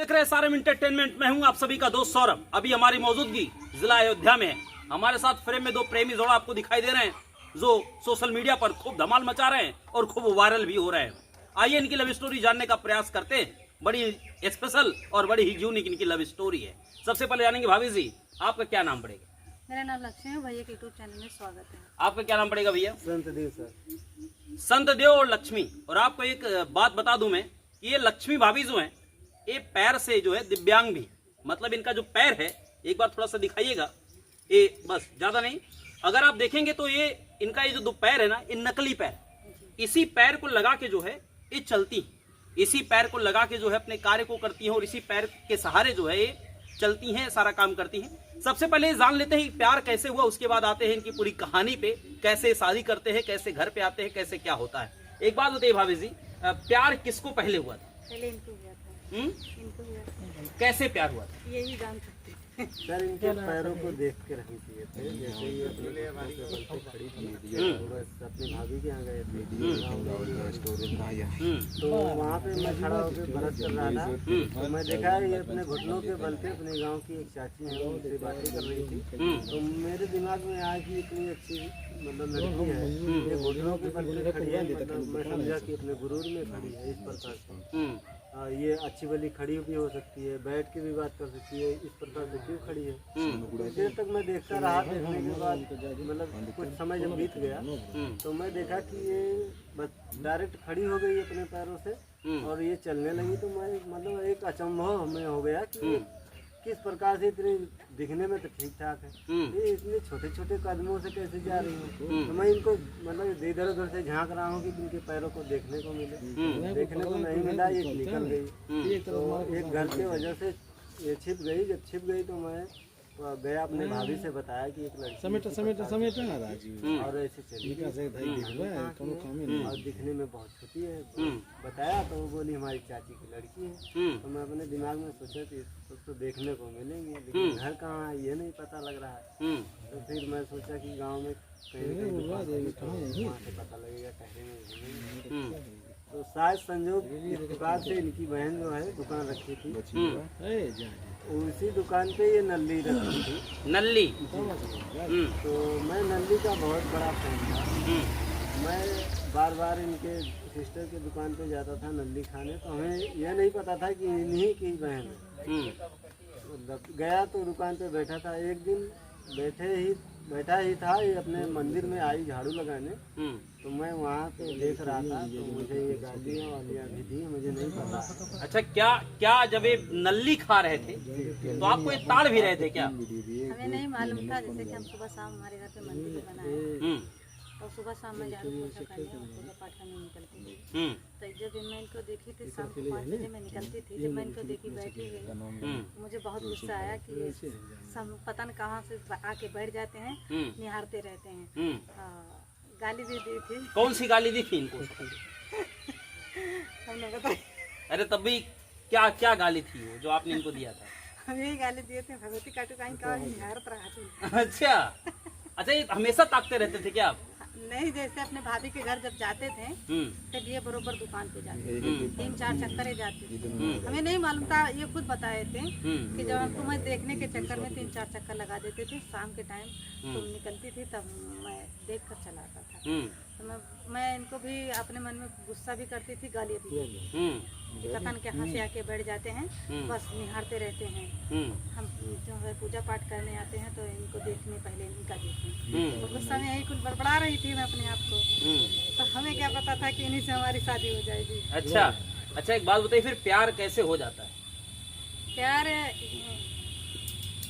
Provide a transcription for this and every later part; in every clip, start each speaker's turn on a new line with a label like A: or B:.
A: देख रहे हैं सारम एंटरटेनमेंट में हूं आप सभी का दोस्त सौरभ। अभी हमारी मौजूदगी जिला अयोध्या में है। हमारे साथ फ्रेम में दो प्रेमी जोड़ा आपको दिखाई दे रहे हैं जो सोशल मीडिया पर खूब धमाल मचा रहे हैं और खूब वायरल भी हो रहे हैं। आइए इनकी लव स्टोरी जानने का प्रयास करते हैं। बड़ी स्पेशल और बड़ी ही यूनिक इनकी लव स्टोरी है। सबसे पहले जानेंगे भाभी जी, आपका क्या नाम पड़ेगा?
B: मेरा नाम लक्ष्मी है। भैया के यूट्यूब चैनल में स्वागत है।
A: आपका क्या नाम पड़ेगा भैया?
C: संत देव सर।
A: संत देव और लक्ष्मी। और आपको एक बात बता दूं मैं कि ये लक्ष्मी भाभी जो हैं ये पैर से जो है दिव्यांग भी, मतलब इनका जो पैर है एक बार थोड़ा सा दिखाइएगा। ये बस ज्यादा नहीं, अगर आप देखेंगे तो ये इनका ये जो दो पैर है ना, ये नकली पैर, इसी पैर को लगा के जो है ये चलती, इसी पैर को लगा के जो है अपने कार्य को करती हैं और इसी पैर के सहारे जो है ये चलती हैं, सारा काम करती हैं। सबसे पहले जान लेते हैं प्यार कैसे हुआ, उसके बाद आते हैं इनकी पूरी कहानी पे, कैसे शादी करते हैं, कैसे घर पे आते हैं, कैसे क्या होता है। एक बात बताइए भाभी जी, प्यार किसको पहले हुआ था?
B: पहले इनको हुआ था। इनको हुआ था।
A: कैसे प्यार हुआ था?
B: यही जान सकते
C: सर इनके पैरों को देख कर हम किए थे। जैसे ये अपने बल पे खड़ी थी, बस अपनी भाभी के यहाँ गए थे तो वहाँ पे मैं खड़ा होकर बरस कर रहा था तो मैं देखा ये अपने घुटनों के बल पे अपने गांव की एक चाची है उनसे बातें कर रही थी। तो मेरे दिमाग में आया कि इतनी अच्छी मतलब लड़की है, ये घुटनों के बल पे खड़ी है, मतलब मैं समझा कि अपने गुरूर में खड़ी है। इस प्रकार से ये अच्छी भली खड़ी भी हो सकती है, बैठ के भी बात कर सकती है, इस प्रकार से क्यों खड़ी है। कुछ देर तक मैं देखता रहा। देखने के बाद मतलब कुछ समय जब बीत गया तो मैं देखा कि ये बस डायरेक्ट खड़ी हो गई अपने पैरों से और ये चलने लगी। तो मैं मतलब एक अचंभव हमें हो गया कि किस प्रकार से इतनी दिखने में तो ठीक ठाक है, ये इतने छोटे छोटे कदमों से कैसे जा रही है। तो मैं इनको मतलब इधर उधर से झांक रहा हूँ कि इनके पैरों को देखने को मिले, देखने को नहीं मिला। ये निकल गई तो एक घर की वजह से ये छिप गई। जब छिप गई तो मैं गया अपने भाभी से बताया कि एक लड़की और ऐसे चली और दिखने में बहुत छोटी है। बताया तो वो बोली हमारी चाची की लड़की है। तो मैं अपने दिमाग में सोचा कि तो देखने को मिलेंगे, लेकिन घर कहाँ है ये नहीं पता लग रहा है। तो फिर मैं सोचा कि गांव में कहीं वहाँ से पता लगेगा, कहेंगे। तो शायद संजोग इस प्रकार से इनकी बहन जो है दुकान रखी थी, उसी दुकान पे ये नल्ली रखी थी।
A: नल्ली?
C: तो मैं नल्ली का बहुत बड़ा फैन था। मैं बार बार इनके सिस्टर के दुकान पे जाता था नल्ली खाने। तो हमें यह नहीं पता था कि इन्हीं की बहन है। गया तो दुकान पे बैठा था। एक दिन बैठा ही था, ये अपने मंदिर में आई झाड़ू लगाने। तो मैं वहाँ पे देख रहा था तो मुझे ये गालियाँ वालियाँ भी दी, मुझे नहीं पता।
A: अच्छा, क्या जब ये नल्ली खा रहे थे तो आपको ये ताड़ भी रहे थे क्या?
B: हमें नहीं मालूम था। जैसे कि हम सुबह शाम हमारे घर पे मंदिर बनाए और सुबह शाम में झाड़ू पोछा करने पूजा पाठ करने निकलती थी। तो जब मैं इनको देखी थी शाम को 5 बजे मैं निकलती थी, जब मैं इनको देखी बैठी गई मुझे बहुत गुस्सा आया कि सब पता न कहाँ से आके बैठ जाते हैं, निहारते रहते हैं। गाली भी दी थी।
A: कौन सी गाली दी थी इनको?
B: हमने बताया।
A: अरे तब भी क्या गाली थी वो जो आपने इनको दिया था?
B: हम यही गाली दिए थे, भगवती काटू कहीं का निहारत रहा थी।
A: अच्छा, ये हमेशा ताकते रहते थे क्या आप?
B: नहीं, जैसे अपने भाभी के घर जब जाते थे तो ये बरोबर दुकान पे जाते थे, 3-4 चक्कर जाते थे। हमें नहीं मालूम था, ये खुद बताए थे कि जब हम तुम्हें देखने के चक्कर में 3-4 चक्कर लगा देते थे। शाम के टाइम तुम निकलती थी तब मैं देख कर चला आता था। तो मैं इनको भी अपने मन में गुस्सा भी करती थी, गाली भी कि पता नहीं कहाँ से आके बैठ जाते हैं, बस निहारते रहते हैं। हम जो है पूजा पाठ करने आते हैं तो इनको देखने पहले इनका देखें। तो गुस्सा में यही कुछ बड़बड़ा रही थी मैं अपने आप को। तो हमें क्या पता था कि इन्हीं से हमारी शादी हो जाएगी।
A: अच्छा, एक बात बताइए, फिर प्यार कैसे हो जाता है?
B: प्यार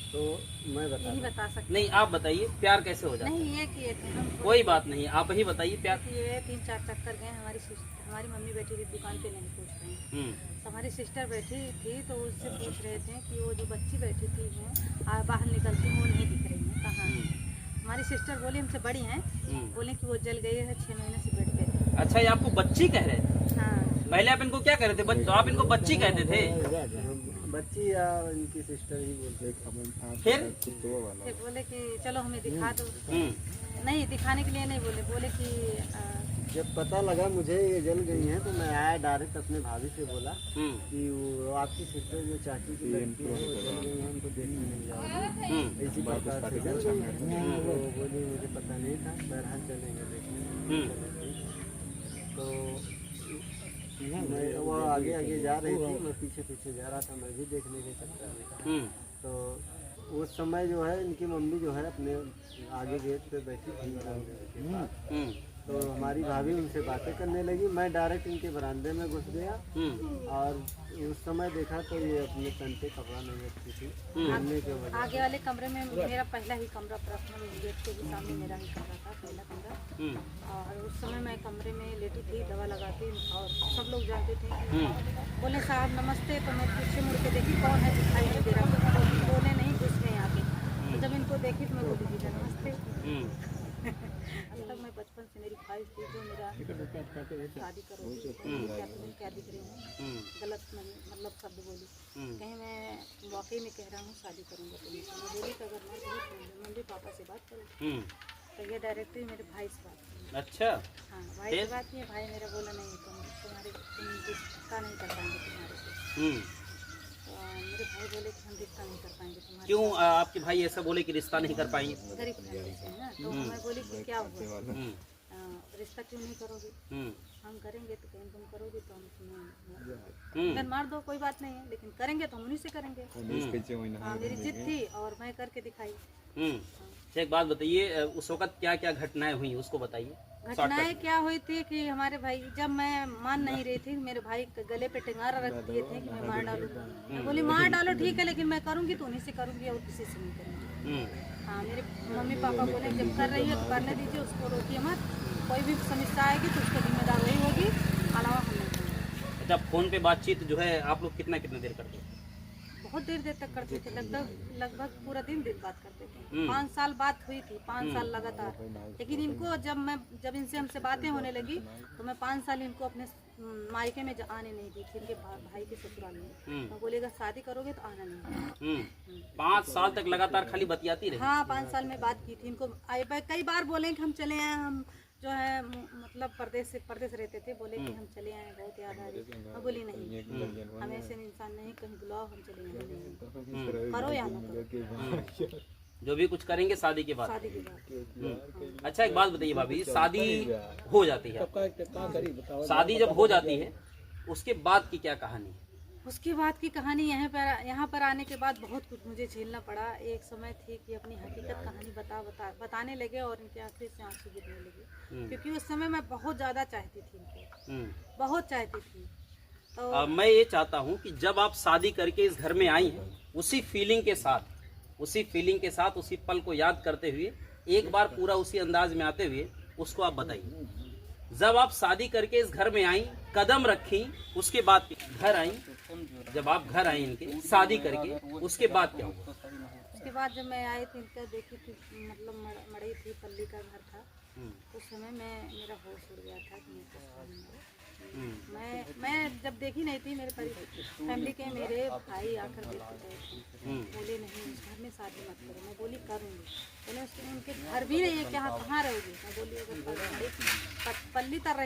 C: तो मैं
B: बता सकती
A: नहीं, आप बताइए प्यार कैसे हो जाता है?
B: नहीं, ये किए थे हम।
A: कोई बात नहीं, आप ही बताइए प्यार।
B: ये 3-4 चक्कर गए। हमारी मम्मी बैठी थी दुकान पे, नहीं पूछ रहे हैं। तो हमारी सिस्टर बैठी थी तो उससे पूछ रहे थे कि वो जो बच्ची बैठी थी है बाहर निकलती वो नहीं दिख रही है, कहाँ है? हमारी सिस्टर बोली, हमसे बड़ी हैं, बोले कि वो जल गई है, 6 महीने से बेड पे।
A: अच्छा, ये आपको बच्ची कह रहे थे?
B: हाँ।
A: पहले आप इनको क्या कह रहे थे? तो आप इनको बच्ची कहते थे,
C: बच्ची या इनकी सिस्टर ही बोलते।
A: फिर
B: बोले कि चलो हमें दिखा दो।
A: हम्म,
B: नहीं, दिखाने के लिए नहीं बोले, बोले कि
C: जब पता लगा मुझे ये जल गई हैं तो मैं आया डायरेक्ट अपने भाभी से बोला
A: हम्म,
C: कि वो आपकी सिस्टर जो चाची की लड़की है वो जल गई है, उनको देखने नहीं जाओगी
A: हम्म,
C: इसी प्रकार से जल गई है। तो बोली मुझे पता नहीं था, बहरहाल चलेंगे देखने। तो मैं वो आगे आगे जा रही थी, मैं पीछे पीछे जा रहा था, मैं भी देखने के चक्कर में। तो उस समय जो है इनकी मम्मी जो है अपने आगे गेट पे बैठी थी के पास। तो हमारी भाभी उनसे बातें करने लगी, मैं डायरेक्ट इनके बरामदे में घुस गया और उस समय देखा तो ये अपने तन पे कपड़ा नहीं रखती थी घूमने के वजह।
B: आगे वाले कमरे में मेरा पहला ही कमरा, पर्सनल गेट के भी सामने मेरा ही कमरा था, पहला कमरा। और उस समय मैं कमरे में लेटी थी, दवा लगाती, और सब लोग जानते थे कि बोले साहब नमस्ते। तो मैं पीछे मुड़ के देखी कौन है, दिखाई नहीं दे रहा, तो बोले नहीं घुस गए आगे। तो जब इनको देखी तो मैं बोली दीजिए नमस्ते। अब तक मैं बचपन से मेरी ख्वाहिश थी जो मेरा शादी करोगी, क्या दिख रही हूँ, गलत मतलब शब्द बोली, कहीं मैं वाकई में कह रहा हूँ शादी करूँगा तुमसे। मैं बोली कि अगर मैं मम्मी पापा से बात करूँ तो ये डायरेक्टली मेरे भाई से बात करूँ।
A: अच्छा,
B: हाँ, भाई से बात की, भाई मेरा बोला नहीं तुम रिश्ता नहीं कर पाएंगे तुम्हारे से। तो मेरे भाई बोले कि हम रिश्ता नहीं कर पाएंगे तुम्हारे।
A: क्यों आपके भाई ऐसा बोले कि रिश्ता नहीं कर पाएंगे?
B: गरीब फैमिली से है ना। तो मैं बोली कि क्या हुआ, रिश्ता क्यों नहीं करोगे? हम करेंगे तो कहीं तुम करोगे तो हम तुम्हें मार दो, कोई बात नहीं है, लेकिन करेंगे तो हम उन्हीं से करेंगे। हाँ, मेरी जिद थी और मैं करके दिखाई।
A: एक बात बताइए, उस वक्त क्या क्या घटनाएं हुई उसको बताइए।
B: घटनाएं क्या हुई थी कि हमारे भाई, जब मैं मान नहीं रही थी, मेरे भाई गले पे टेंगारा रख दिए थे कि मैं मार डालूंगा। मैं बोली मार डालो ठीक है, लेकिन मैं करूंगी तो उन्हीं से करूंगी और किसी से नहीं करूंगी। हाँ, मेरे मम्मी पापा बोले जब कर रही है तो करने दीजिए, उसको रोकिए मत, कोई भी समस्या आएगी तो उसका जिम्मेदार वही होगी, अलावा हम नहीं करेंगे।
A: अच्छा, फोन पे बातचीत जो है आप लोग कितना देर करते हैं?
B: बहुत देर तक करते थे, लगभग पूरा दिन बात करते थे। 5 साल बात हुई थी, 5 साल लगातार। लेकिन इनको जब इनसे हमसे बातें होने लगी तो मैं 5 साल इनको अपने मायके में आने नहीं दी थी, इनके भाई के ससुराल में। मैं बोली अगर शादी करोगे तो आना नहीं।
A: 5 साल तक लगातार खाली बतियाती रही?
B: हाँ, 5 साल में बात की थी इनको। कई बार बोले कि हम चले आए, हम जो है मतलब परदेश रहते थे, बोले कि हम चले आए, बहुत याद आ रही। मैं बोली नहीं, हम ऐसे इंसान नहीं, कहीं बुलाओ हम चले आए, नहीं करो या ना करो,
A: जो भी कुछ करेंगे शादी के बाद।
B: शादी के बाद।
A: अच्छा, एक बात बताइए भाभी, शादी हो जाती है, शादी जब हो जाती है उसके बाद की क्या कहानी है?
B: उसके बाद की कहानी यहाँ पर आने के बाद बहुत कुछ मुझे झेलना पड़ा। एक समय थी कि अपनी हकीकत कहानी बताने लगे और इनके आंखें से आंसू गिरने लगे, क्योंकि उस समय मैं बहुत ज़्यादा चाहती थी इनको, बहुत चाहती थी। तो
A: मैं ये चाहता हूँ कि जब आप शादी करके इस घर में आई हैं, उसी फीलिंग के साथ उसी पल को याद करते हुए एक बार पूरा उसी अंदाज में आते हुए उसको आप बताइए। जब आप शादी करके इस घर में आई, कदम रखी, उसके बाद घर आई, जब आप घर आई इनके शादी करके, उसके बाद क्या हुआ?
B: उसके बाद जब मैं आई थी, इनका देखी थी, मतलब मड़ई थी, पल्ली का घर था। उस समय मेरा होश उड़ गया था कि मैं जब देखी नहीं थी, मेरे फैमिली के मेरे भाई आकर देखते थे, बोले नहीं इस घर में शादी मत करो। मैं बोली करूँगी, बोले उनके घर भी नहीं है, कहाँ रहोगे? मैं बोली अगर पल्ली तक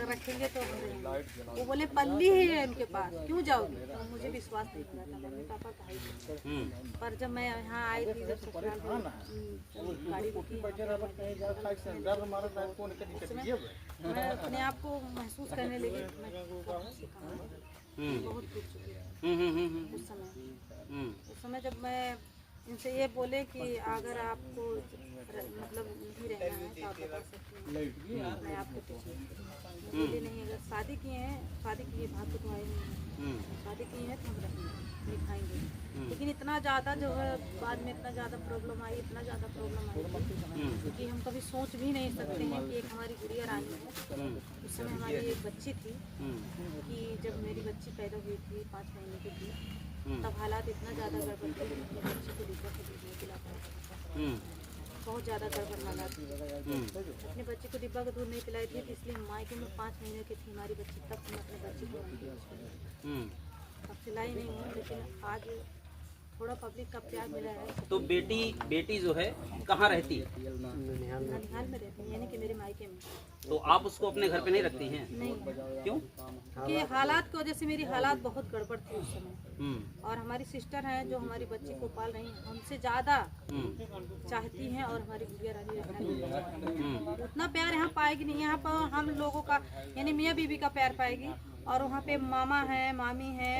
B: रखेंगे तो हम रहेंगे। वो बोले पल्ली ही है इनके पास, क्यों जाओगे? तो मुझे विश्वास नहीं हो रहा था, मम्मी पापा भाई। पर जब मैं यहाँ आई थी, जब ससुराल में गाड़ी रुकी, मैं अपने आप को महसूस करने लगी बहुत कुछ चुकी। उस समय जब मैं इनसे ये बोले कि अगर आपको मतलब नहीं रहना है तो आप बता सकते हैं, मैं आपको बोले नहीं, अगर शादी किए हैं, शादी की बात तो आई नहीं, शादी की है तो हम रहेंगे, दिखाएंगे। लेकिन इतना ज़्यादा जो है बाद में इतना ज़्यादा प्रॉब्लम आई, क्योंकि हम कभी सोच भी नहीं सकते हैं कि एक हमारी गुड़िया रानी है। उस समय हमारी एक बच्ची थी कि जब मेरी बच्ची पैदा हुई थी 5 महीने की थी, तब हालात इतना ज़्यादा गड़बड़ थे कि बच्ची को दूसरा से दिला पाया। बहुत ज़्यादा गड़बड़ हालात थी। अपने बच्चे को डिब्बा का दूध नहीं पिलाई थी, तो इसलिए मायके में 5 महीने की थी हमारी बच्ची, तब मैं अपने बच्चे को अब सिलाई नहीं हूँ, लेकिन आज थोड़ा पब्लिक का प्यार मिला है।
A: तो बेटी जो है कहाँ रहती है?
B: ननिहाल में रहती है, यानी कि मेरे मायके में।
A: तो आप उसको अपने घर पे नहीं रखती हैं?
B: नहीं,
A: क्यों?
B: कि हालात की वजह से मेरी हालात बहुत गड़बड़ थी उस समय। और हमारी सिस्टर हैं जो हमारी बच्ची को पाल रही हैं, हमसे ज़्यादा चाहती हैं, और हमारी गुड़िया रानी उतना प्यार यहाँ पाएगी नहीं। यहाँ पर हम लोगों का यानी मियाँ बीबी का प्यार पाएगी, और वहाँ पे मामा है, मामी है,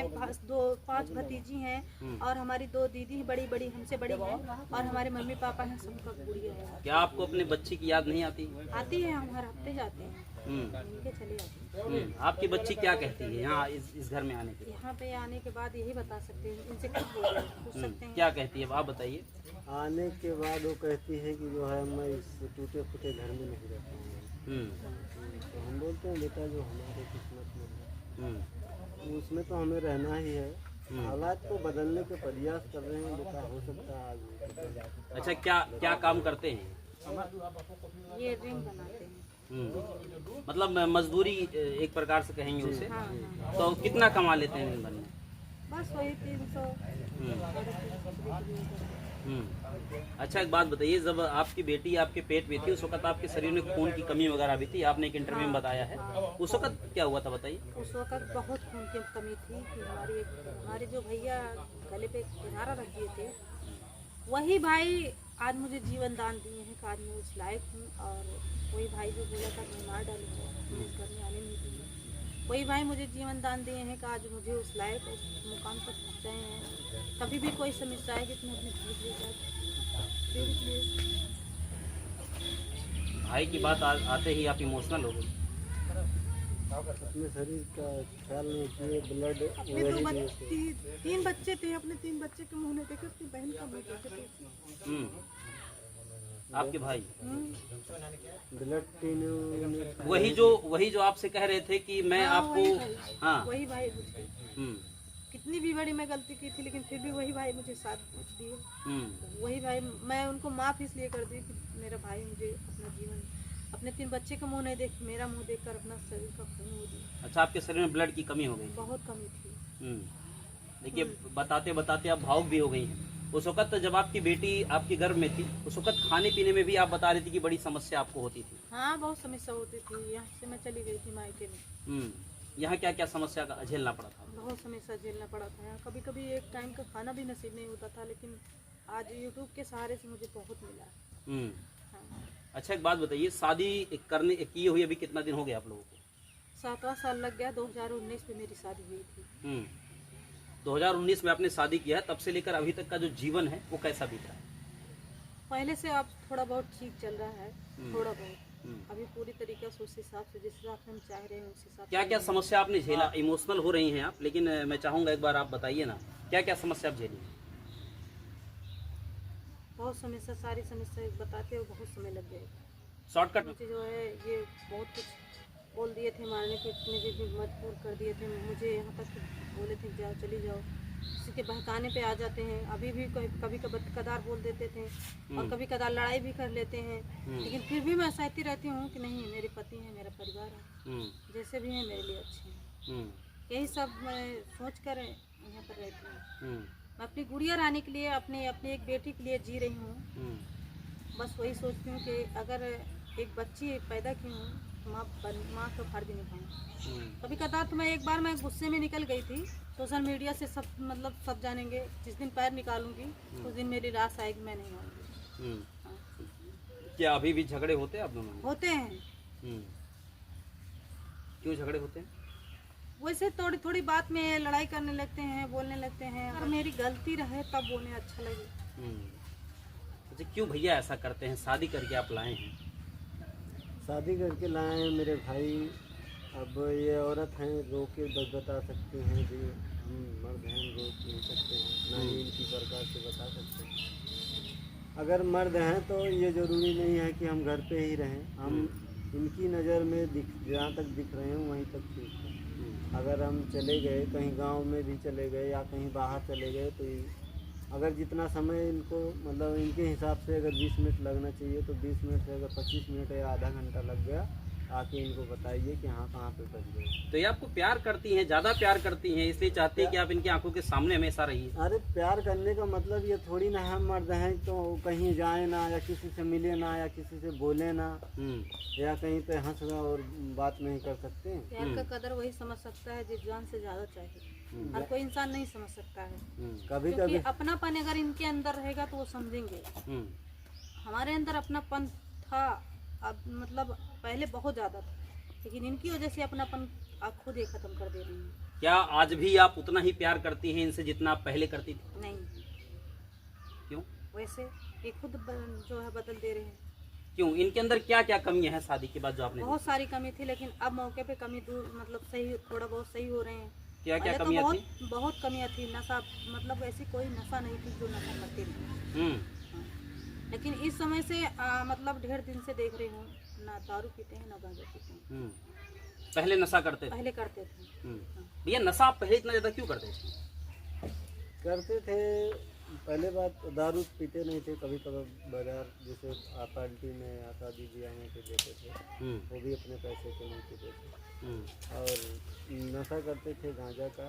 B: 5 भतीजी हैं, और हमारी 2 दीदी बड़ी बड़ी हमसे बड़ी हैं, और हमारे मम्मी पापा हैं, सबका गुड़िया है।
A: क्या आपको अपने बच्ची की याद नहीं आती?
B: आती है, हम हर हफ्ते जाते हैं, मिलके चले जाते हैं।
A: आपकी बच्ची क्या कहती है यहाँ इस घर में आने के?
B: यहाँ पे आने के बाद यही बता सकते हैं, इनसे कुछ पूछ सकते हैं।
A: क्या कहती है आप बताइए?
C: आने के बाद वो कहती है कि जो है मैं इस टूटे फूटे घर में नहीं रहता हूँ। तो हम बोलते हैं बेटा जो हमारे किस्मत में है उसमें तो हमें रहना ही है। हालात को बदलने के प्रयास कर रहे हैं बेटा, हो सकता है आज।
A: अच्छा, क्या काम करते हैं?
B: ये रिंग बनाते हैं।
A: मतलब मजदूरी एक प्रकार से कहेंगे उसे।
B: हाँ।
A: तो कितना कमा लेते हैं दिन भर में?
B: बस वही 300।
A: अच्छा, एक बात बताइए, जब आपकी बेटी आपके पेट में थी उस वक्त आपके शरीर में खून की कमी वगैरह भी थी, आपने एक इंटरव्यू में बताया है। उस वक्त क्या हुआ था बताइए?
B: उस वक्त बहुत खून की कमी थी कि हमारे जो भैया गले पे किनारा रख दिए थे, वही भाई आज मुझे जीवन दान दिए हैं कि आज मैं उस लायक हूँ। और वही भाई जो बोला था कि मार डालूंगा, मैं इस घर में आने नहीं दूँगी, वही भाई मुझे जीवन दान दिए हैं कि आज मुझे उस लायक उस मुकाम तक पहुँचाए हैं। कभी भी कोई समस्या है कि तुम अपने घर ले जाओ।
A: भाई की बात आते ही आप इमोशनल हो गए।
C: अपने शरीर का ख्याल नहीं किए, ब्लड
B: अपने 3 बच्चे थे, अपने 3 बच्चे के मुँह नहीं देखे, अपनी बहन का मुँह देखे थे।
A: आपके भाई
C: ब्लड 3
A: वही जो आपसे कह रहे थे कि मैं आपको
B: वही भाई मुझे कितनी भी बड़ी मैं गलती की थी, लेकिन फिर भी वही भाई मुझे साथ दिए। वही भाई, मैं उनको माफ़ इसलिए कर दी कि मेरा भाई मुझे अपना जीवन, अपने 3 बच्चे का मुंह नहीं देख, मेरा मुंह देखकर अपना शरीर का खून हो दिया।
A: अच्छा, आपके शरीर में ब्लड की कमी हो गई?
B: बहुत कमी थी।
A: देखिए, बताते बताते आप भावुक भी हो गई हैं। उस वक्त जब आपकी बेटी आपके गर्भ में थी, उस वक्त खाने पीने में भी आप बता रही थी कि बड़ी समस्या आपको होती थी।
B: हाँ, बहुत समस्या होती थी। यहाँ से मैं चली गई थी मायके में।
A: यहाँ क्या क्या समस्या का झेलना पड़ा था?
B: बहुत समस्या झेलना पड़ा था। यहाँ कभी कभी एक टाइम का खाना भी नसीब नहीं होता था, लेकिन आज यूट्यूब के सहारे से मुझे बहुत मिला। हाँ।
A: अच्छा, एक बात बताइए, शादी करने की हुई अभी कितना दिन हो गया आप लोगों को?
B: 7वां साल लग गया। 2019 में मेरी शादी हुई थी।
A: 2019 में आपने शादी किया है, तब से लेकर अभी तक का जो जीवन है वो कैसा बीता है?
B: पहले से अब थोड़ा बहुत ठीक चल रहा है, थोड़ा बहुत। अभी पूरी तरीके से उस हिसाब से, जिस हिसाब से हम चाह रहे हैं उस हिसाब।
A: क्या क्या समस्या आपने झेला? इमोशनल हो रही हैं आप, लेकिन मैं चाहूँगा एक बार आप बताइए ना, क्या क्या समस्या आप झेली?
B: बहुत समस्या, सारी समस्या बताते हुए बहुत समय लग गया।
A: शॉर्टकट
B: मुझे जो है ये बहुत कुछ बोल दिए थे, मारने पीटने के भी मजबूर कर दिए थे मुझे। यहाँ तक बोले थे जाओ, चली जाओ, किसी के बहकाने पे आ जाते हैं। अभी भी कभी कदार बोल देते थे, और कभी कदार लड़ाई भी कर लेते हैं। लेकिन फिर भी मैं सहती रहती हूँ कि नहीं, मेरे पति हैं, मेरा परिवार है, जैसे भी हैं मेरे लिए अच्छे हैं। यही सब मैं सोच कर यहाँ पर रहती हूँ। मैं अपनी गुड़िया रानी के लिए, अपनी एक बेटी के लिए जी रही हूँ। बस वही सोचती हूँ कि अगर एक बच्ची पैदा की हूँ, माँ का फर्ज निभाऊँ। कभी कदार तो मैं एक बार मैं गुस्से में निकल गई थी। सोशल मीडिया से सब सब जानेंगे, जिस दिन पैर निकालूंगी उस दिन मेरी रास आएगी, मैं नहीं आऊँगी।
A: क्या अभी भी झगड़े होते हैं आप दोनों में?
B: होते हैं।
A: क्यों झगड़े होते हैं?
B: वैसे थोड़ी थोड़ी बात में लड़ाई करने लगते हैं, बोलने लगते हैं। अगर मेरी गलती रहे तब बोलने अच्छा लगे।
A: अच्छा, क्यों भैया ऐसा करते हैं? शादी करके आप लाए हैं,
C: शादी करके लाए हैं मेरे भाई। अब ये औरत हैं, रो के बता सकते हैं जी, हम मर्द हैं, रो नहीं सकते हैं, ना ही इनकी प्रकार से बता सकते हैं। अगर मर्द हैं तो ये ज़रूरी नहीं है कि हम घर पे ही रहें। हम इनकी नज़र में जहाँ तक दिख रहे हैं वहीं तक ठीक है। अगर हम चले गए कहीं गांव में भी चले गए या कहीं बाहर चले गए तो अगर जितना समय इनको मतलब इनके हिसाब से अगर 20 मिनट लगना चाहिए तो 20 मिनट से अगर 25 मिनट या आधा घंटा लग गया, आके इनको बताइए कि हाँ कहाँ पे फंस गए।
A: तो ये आपको प्यार करती हैं, ज़्यादा प्यार करती हैं, इसलिए चाहती है कि आप इनकी आंखों के सामने हमेशा रहिए।
C: अरे प्यार करने का मतलब ये थोड़ी ना हम मर्द हैं तो कहीं जाए ना या किसी से मिले ना या किसी से बोले ना या कहीं पे हंस और बात नहीं कर सकते हैं।
B: प्यार का कदर वही समझ सकता है जिस जान से ज्यादा चाहिए, हर कोई इंसान नहीं समझ सकता है।
C: कभी
B: क्योंकि
C: कभी
B: अपनापन अगर इनके अंदर रहेगा तो वो समझेंगे। हमारे अंदर अपनापन था, अब मतलब पहले बहुत ज़्यादा था, लेकिन इनकी वजह से अपनापन आप खुद ही ख़त्म कर दे रही हैं।
A: क्या आज भी आप उतना ही प्यार करती हैं इनसे जितना आप पहले करती थी?
B: नहीं,
A: क्यों?
B: वैसे ये खुद जो है बदल दे रहे हैं।
A: क्यों? इनके अंदर क्या क्या कमियां हैं शादी के बाद जो आपने
B: बहुत सारी कमी थी, लेकिन अब मौके पे कमी दूर मतलब सही, थोड़ा बहुत सही हो रहे हैं।
A: क्या क्या
B: पहले तो
A: कमियां थी?
B: बहुत कमियां थी। नशा, मतलब ऐसी कोई नशा नहीं थी जो नशा करते थे। लेकिन इस समय से मतलब ढेर दिन से देख रही हूँ, ना दारू पीते हैं ना गांजा पीते हैं।
A: पहले नशा करते थे?
B: पहले करते थे।
A: भैया नशा आप पहले इतना ज्यादा क्यों करते थे?
C: करते थे। पहले बात दारू पीते नहीं थे, कभी कभी बाजार जैसे पार्टी में या शादी ब्याह में पे देते थे, वो भी अपने पैसे के नहीं पीते थे। और नशा करते थे गांजा का,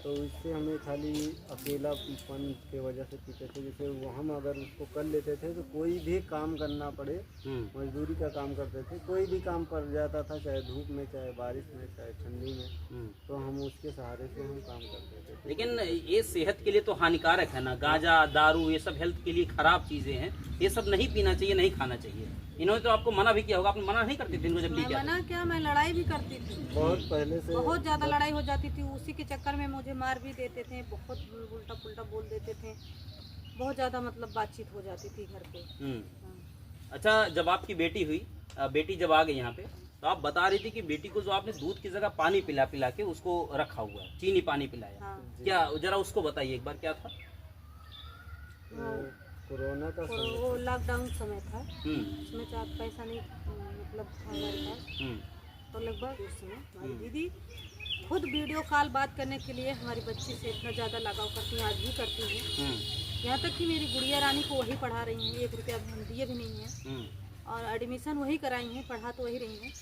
C: तो इससे हमें खाली अकेलापन की वजह से पीते थे। जैसे वो हम अगर उसको कर लेते थे तो कोई भी काम करना पड़े, मजदूरी का काम करते थे, कोई भी काम पड़ जाता था, चाहे धूप में, चाहे बारिश में, चाहे ठंडी में, तो हम उसके सहारे से हम काम करते थे।
A: लेकिन ये सेहत के लिए तो हानिकारक है ना, गांजा दारू ये सब हेल्थ के लिए खराब चीजें हैं, ये सब नहीं पीना चाहिए, नहीं खाना चाहिए। इन्होंने तो आपको मना भी किया होगा, आपने मना नहीं करती थी इनको जब
B: मैं मना क्या, मैं लड़ाई भी करती थी,
C: बहुत पहले से
B: बहुत ज़्यादा लड़ाई हो जाती थी। उसी के चक्कर में मुझे मार भी देते थे, बहुत उल्टा पुल्टा बोल देते थे, बहुत ज़्यादा मतलब बातचीत हो जाती थी घर पे।
A: अच्छा, जब आपकी बेटी हुई, बेटी जब आ गई यहाँ पे, तो आप बता रही थी कि बेटी को जो आपने दूध की जगह पानी पिला पिला के उसको रखा हुआ है, चीनी पानी पिलाया।
B: हाँ।
A: क्या, जरा उसको बताइए एक बार, क्या था?
C: कोरोना का समय,
B: वो लॉकडाउन समय था, उसमें चार पैसा नहीं मतलब हमारे पास, तो लगभग उस समय हमारी दीदी खुद वीडियो कॉल बात करने के लिए हमारी बच्ची से इतना ज़्यादा लगाव करती हैं, आज भी करती हैं। यहाँ तक कि मेरी गुड़िया रानी को वही पढ़ा रही हैं, 1 रुपया हम दिए भी नहीं है, और एडमिशन वही कराई हैं, पढ़ा तो वही रही हैं।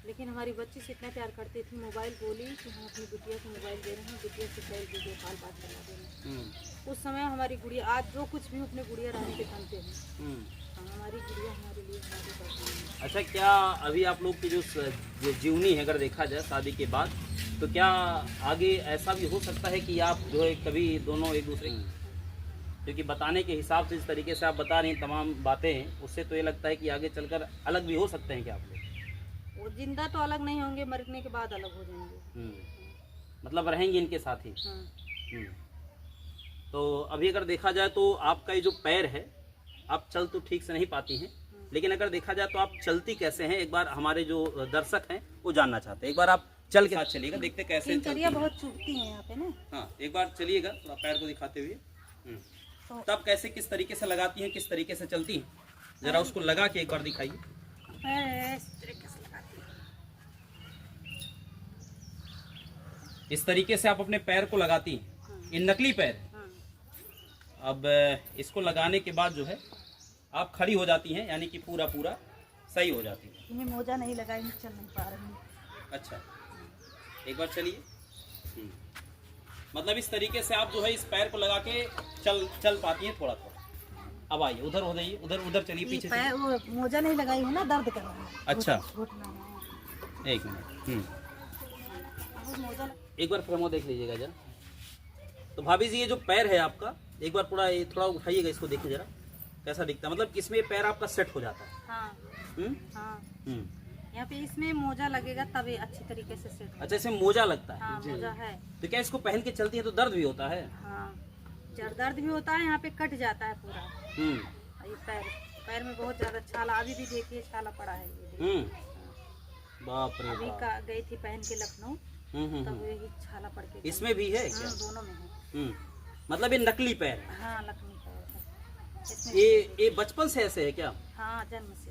B: लेकिन हमारी बच्ची से इतना प्यार करती थी, मोबाइल बोली कि हम अपनी बिटिया को मोबाइल दे रहे हैं, बिटिया से कई वीडियो कॉल बात करवा दे रहे हैं। उस समय हमारी गुड़िया, आज जो कुछ भी अपने गुड़िया रानी के जानते हैं, हमारी गुड़िया हमारे लिए हमारी बच्ची है।
A: अच्छा, क्या अभी आप लोग की जो जीवनी है अगर देखा जाए शादी के बाद, तो क्या आगे ऐसा भी हो सकता है कि आप जो है कभी दोनों एक दूसरे, क्योंकि बताने के हिसाब से जिस तरीके से आप बता रही हैं तमाम बातें, उससे तो ये लगता है कि आगे चलकर अलग भी हो सकते हैं क्या आप लोग?
B: वो जिंदा तो अलग नहीं होंगे, मरने के बाद अलग हो जाएंगे।
A: मतलब रहेंगे इनके साथ ही। तो अभी अगर देखा जाए तो आपका ये जो पैर है, आप चल तो ठीक से नहीं पाती हैं, लेकिन अगर देखा जाए तो आप चलती कैसे हैं, एक बार हमारे जो दर्शक हैं वो जानना चाहते हैं। एक बार आप चल के साथ चलिएगा, देखते कैसे चलती हैं।
B: बहुत चुभती हैं यहाँ पे ना।
A: हाँ, एक बार चलिएगा थोड़ा पैर को दिखाते हुए। तब कैसे, किस तरीके से लगाती हैं, किस तरीके से चलती हैं, जरा उसको लगा के एक बार दिखाइए। इस तरीके से आप अपने पैर को लगाती हैं, ये नकली पैर है। अब इसको लगाने के बाद जो है आप खड़ी हो जाती हैं, यानी कि पूरा पूरा सही हो जाती है।
B: इन्हें मोजा नहीं लगाई, चल नहीं पा रही।
A: अच्छा, एक बार चलिए। मतलब इस तरीके से आप जो है इस पैर को लगा के चल पाती हैं थोड़ा थोड़ा। अब आइए, उधर हो जाइए, उधर चलिए, पीछे से।
B: वो मोजा नहीं लगाई हूँ ना, दर्द कर रहा है।
A: अच्छा,
B: घुटना।
A: एक मिनट, एक बार प्रमो देख लीजिएगा जरा। तो भाभी जी, ये जो पैर है आपका, एक बार पूरा ये थोड़ा उठाइएगा, इसको देखिए जरा कैसा दिखता है। मतलब इसमें पैर आपका सेट हो जाता है।
B: हाँ, हाँ। यहाँ पे इसमें मोजा लगेगा तब ये अच्छी तरीके से सेट।
A: अच्छा, इसमें मोजा लगता है?
B: हाँ, मोजा है।
A: तो क्या इसको पहन के चलती है तो दर्द भी होता है?
B: हाँ, दर्द भी होता है, यहाँ पे कट जाता है पूरा। ये पैर में बहुत ज्यादा छाला, अभी भी देखिए छाला पड़ा है।
A: बाप रे
B: अभी
A: बाप।
B: गई थी पहन के लखनऊ, तब यही छाला पड़ के।
A: इसमें भी है क्या?
B: दोनों में है।
A: मतलब ये नकली पैर है?
B: हाँ, नकली पैर है।
A: ये बचपन से ऐसे है क्या?
B: हाँ, जन्म से।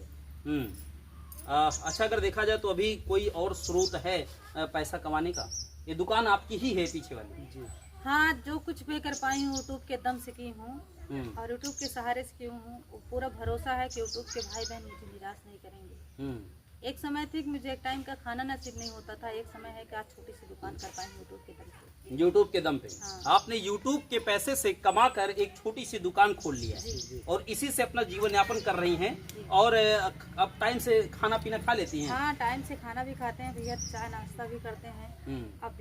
A: अच्छा, अगर देखा जाए तो अभी कोई और स्रोत है पैसा कमाने का ये दुकान आपकी ही है पीछे वाली?
C: जी।
B: हाँ, जो कुछ भी कर पाई हूँ यूट्यूब के दम से की हूँ
A: हम्म,
B: और यूट्यूब के सहारे से की हूँ। पूरा भरोसा है कि यूट्यूब के भाई बहन मुझे निराश नहीं करेंगे।
A: हम्म,
B: एक समय थी कि मुझे एक टाइम का खाना नसीब नहीं होता था, एक समय है कि आज छोटी सी दुकान कर पाई यूट्यूब के दम से।
A: यूट्यूब के दम पे
B: हाँ।
A: आपने यूट्यूब के पैसे से कमाकर एक छोटी सी दुकान खोल लिया है
B: जी।
A: और इसी से अपना जीवन यापन कर रही हैं और अब टाइम से खाना पीना खा लेती हैं।
B: हाँ, टाइम से खाना भी खाते हैं भैया, चाय नाश्ता भी करते हैं।
A: हम्म,
B: अब